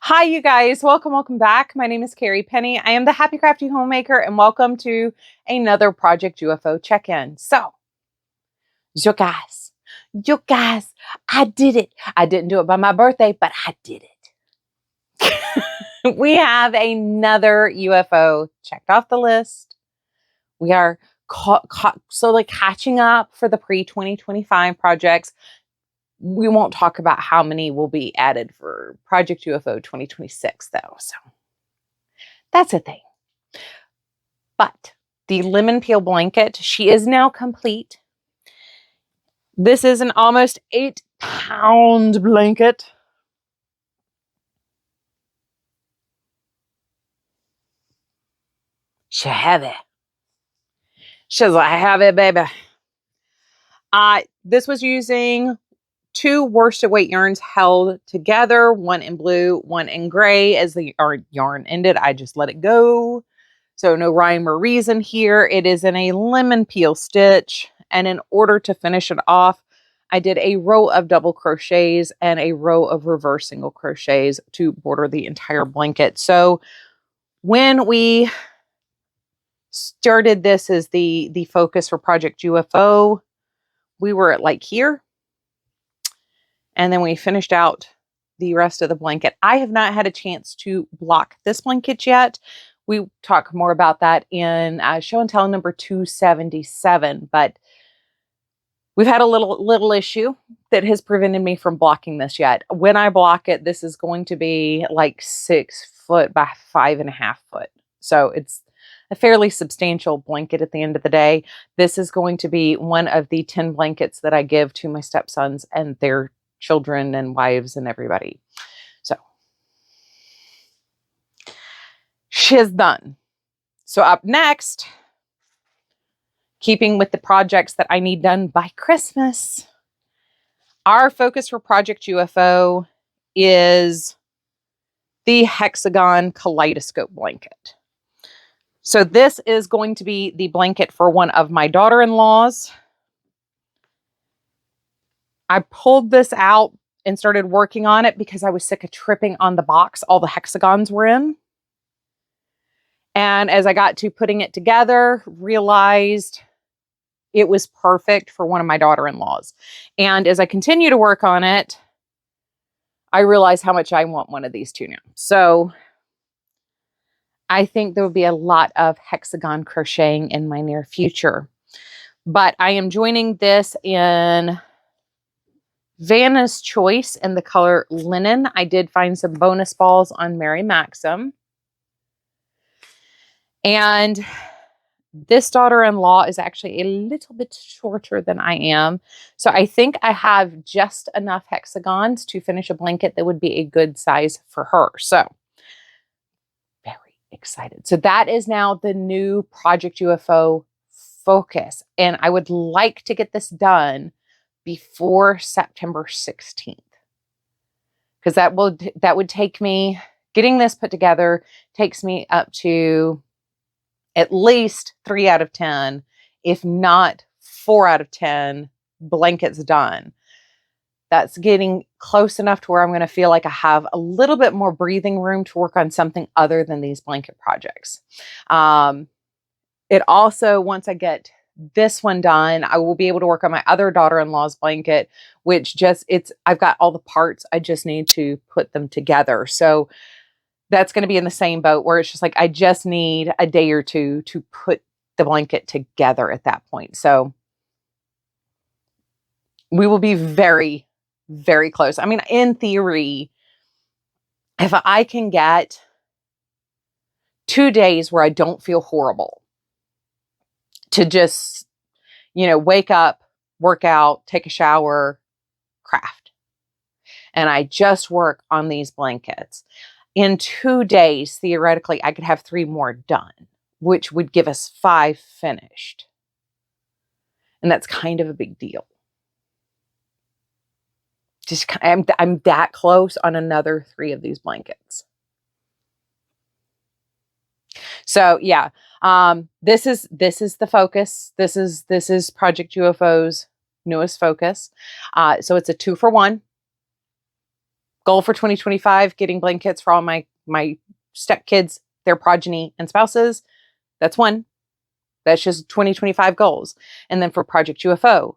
Hi, you guys. Welcome back. My name is Carrie Penny. I am the Happy Crafty Homemaker, and welcome to another Project UFO check-in. So, you guys, I did it. I didn't do it by my birthday, but I did it. We have another UFO checked off the list. We are slowly catching up for the pre-2025 projects. We won't talk about how many will be added for Project UFO 2026, though. So that's a thing. But the lemon peel blanket, she is now complete. This is an almost 8-pound blanket. She's heavy. She's a heavy baby. This was using 2 worsted weight yarns held together, one in blue, one in gray. As the yarn ended, I just let it go. So no rhyme or reason here. It is in a lemon peel stitch. And in order to finish it off, I did a row of double crochets and a row of reverse single crochets to border the entire blanket. So when we started this as the focus for Project UFO, we were at like here. And then we finished out the rest of the blanket. I have not had a chance to block this blanket yet. We talk more about that in show and tell number 277, but we've had a little issue that has prevented me from blocking this yet. When I block it, this is going to be like 6 foot by 5.5 foot. So it's a fairly substantial blanket at the end of the day. This is going to be one of the 10 blankets that I give to my stepsons and their children and wives and everybody. So she's done. So up next, keeping with the projects that I need done by Christmas, our focus for Project UFO is the hexagon kaleidoscope blanket. So this is going to be the blanket for one of my daughter-in-laws. I pulled this out and started working on it because I was sick of tripping on the box all the hexagons were in. And as I got to putting it together, realized it was perfect for one of my daughter-in-laws. And as I continue to work on it, I realize how much I want one of these too now. So I think there will be a lot of hexagon crocheting in my near future. But I am joining this in Vanna's Choice in the color Linen. I did find some bonus balls on Mary Maxim. And this daughter-in-law is actually a little bit shorter than I am. So I think I have just enough hexagons to finish a blanket that would be a good size for her. So very excited. So that is now the new Project UFO focus. And I would like to get this done before September 16th. Because that would take me, getting this put together takes me up to at least 3 out of 10, if not 4 out of 10 blankets done. That's getting close enough to where I'm going to feel like I have a little bit more breathing room to work on something other than these blanket projects. It also, once I get this one done, I will be able to work on my other daughter-in-law's blanket, which I've got all the parts. I just need to put them together. So that's going to be in the same boat where it's just like, I just need a day or two to put the blanket together at that point. So we will be very, very close. I mean, in theory, if I can get 2 days where I don't feel horrible to just, wake up, work out, take a shower, craft, and I just work on these blankets, in 2 days, theoretically, I could have 3 more done, which would give us 5 finished. And that's kind of a big deal. I'm that close on another 3 of these blankets. So yeah, this is the focus. This is Project UFO's newest focus. So it's a 2-for-1. Goal for 2025, getting blankets for all my stepkids, their progeny, and spouses. That's one. That's just 2025 goals. And then for Project UFO,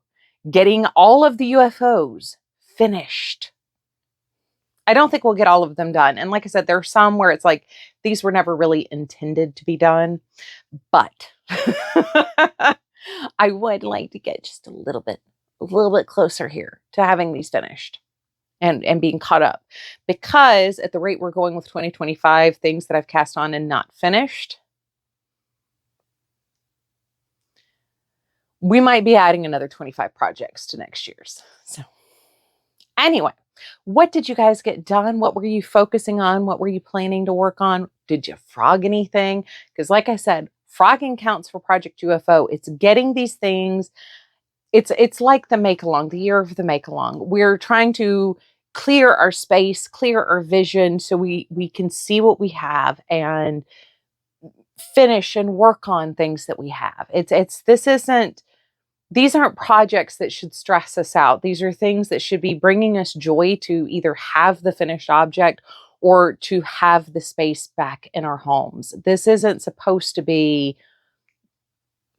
getting all of the UFOs finished. I don't think we'll get all of them done. And like I said, there are some where it's like, these were never really intended to be done. But I would like to get just a little bit closer here to having these finished and being caught up. Because at the rate we're going with 2025, things that I've cast on and not finished, we might be adding another 25 projects to next year's. So anyway, what did you guys get done? What were you focusing on? What were you planning to work on? Did you frog anything? Because like I said, frogging counts for Project UFO. It's getting these things. It's like the make-along, the year of the make-along. We're trying to clear our space, clear our vision so we can see what we have and finish and work on things that we have. These aren't projects that should stress us out. These are things that should be bringing us joy to either have the finished object or to have the space back in our homes. This isn't supposed to be,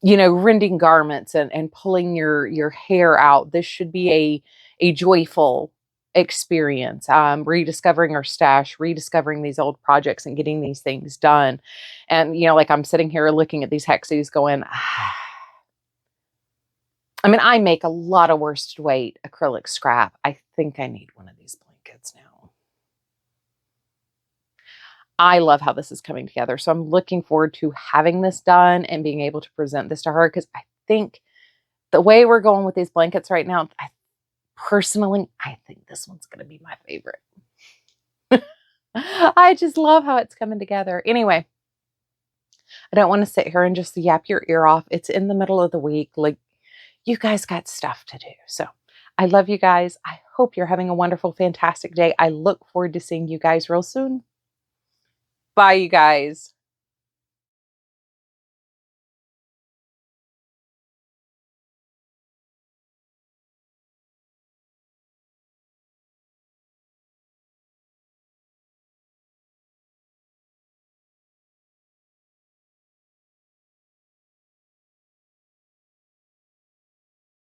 rending garments and pulling your hair out. This should be a joyful experience, rediscovering our stash, rediscovering these old projects and getting these things done. And, like I'm sitting here looking at these hexes going, I mean, I make a lot of worsted weight acrylic scrap. I think I need one of these blankets now. I love how this is coming together. So I'm looking forward to having this done and being able to present this to her, because I think the way we're going with these blankets right now, personally, I think this one's going to be my favorite. I just love how it's coming together. Anyway, I don't want to sit here and just yap your ear off. It's in the middle of the week. Like, you guys got stuff to do. So I love you guys. I hope you're having a wonderful, fantastic day. I look forward to seeing you guys real soon. Bye, you guys.